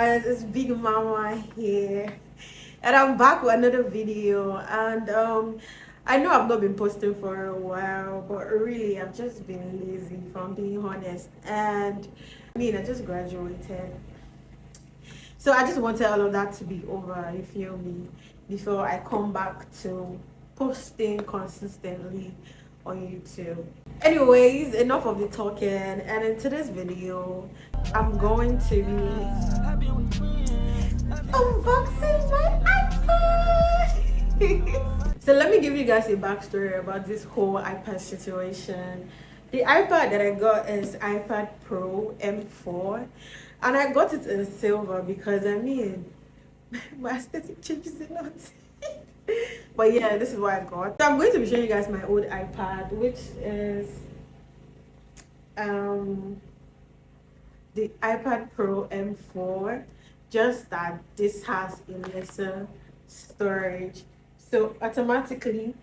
guys, it's Big Mama here, and I'm back with another video. And I know I've not been posting for a while, but really I've just been lazy, if I'm being honest. And I mean, I just graduated, so I just wanted all of that to be over, you feel me, before I come back to posting consistently on YouTube. Anyways, enough of the talking, and in today's video I'm going to be unboxing my iPad. So let me give you guys a backstory about this whole iPad situation. The iPad that I got is iPad Pro M4, and I got it in silver because I mean my aesthetic changes a lot. But yeah, this is what I got. So I'm going to be showing you guys my old iPad, which is the iPad Pro M4, just that this has a lesser storage. So automatically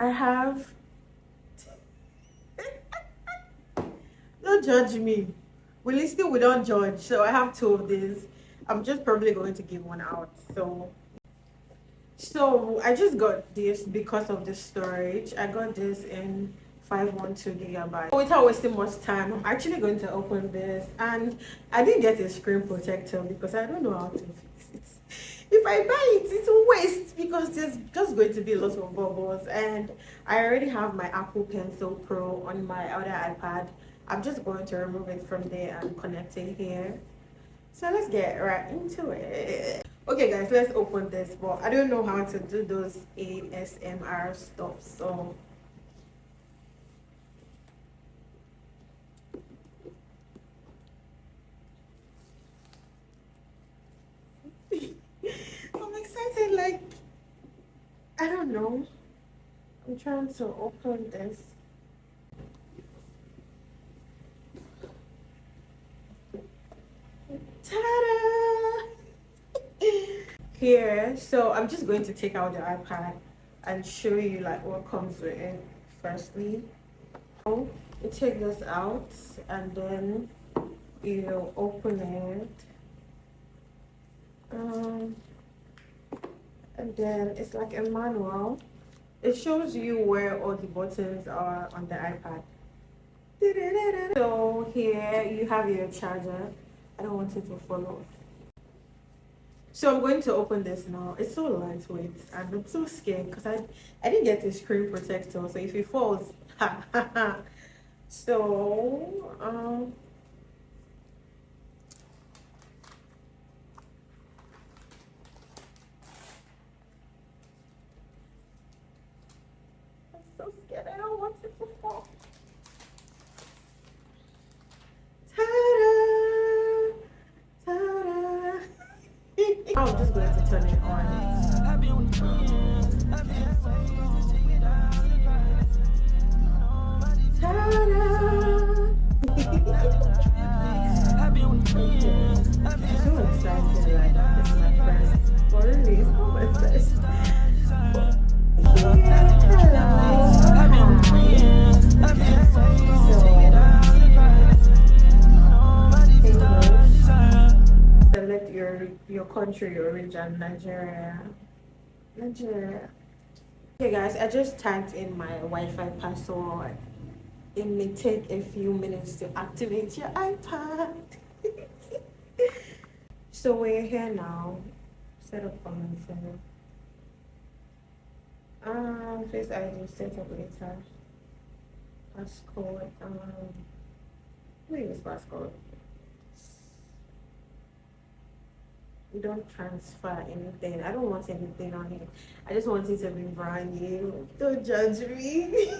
I have don't judge me. We listen, we don't judge. So I have two of these. I'm just probably going to give one out. So I just got this because of the storage. I got this in 512 gigabytes. Without wasting much time, I'm actually going to open this, and I didn't get a screen protector because I don't know how to fix it. If I buy it, it's a waste because there's just going to be lots of bubbles, and I already have my Apple Pencil Pro on my other iPad. I'm just going to remove it from there and connect it here. So let's get right into it. Okay guys, let's open this, but I don't know how to do those ASMR stuff, so I'm excited, like I don't know. I'm trying to open this. Ta-da! Here, so I'm just going to take out the iPad and show you like what comes with it. Firstly, you take this out and then you open it, and then it's like a manual. It shows you where all the buttons are on the iPad. So here you have your charger. I don't want it to fall off. So I'm going to open this now. It's so lightweight and I'm so scared because I didn't get a screen protector. So if it falls, so I'm so scared. I don't want it to fall. I'm just going to turn it on. I'm so excited, like this is my first, or really it's not my first. Select your country, your region, Nigeria. Okay guys, I just typed in my Wi-Fi password. It may take a few minutes to activate your iPad. So we're here now. Set up comment center. Face ID, set up later. Passcode. What is passcode? We don't transfer anything. I don't want anything on it. I just want it to be brand new. Don't judge me.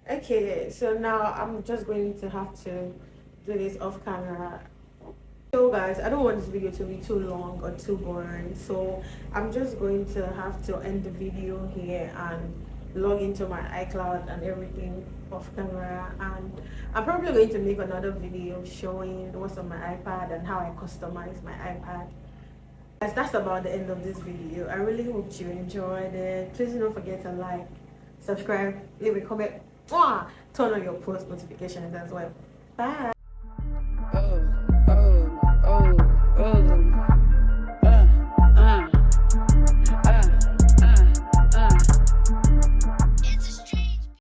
Okay, so now I'm just going to have to do this off camera. So guys, I don't want this video to be too long or too boring, so I'm just going to have to end the video here and log into my iCloud and everything off camera, and I'm probably going to make another video showing what's on my iPad and how I customize my iPad. Guys, that's about the end of this video. I really hope you enjoyed it. Please don't forget to like, subscribe, leave a comment, turn on your post notifications as well. Bye.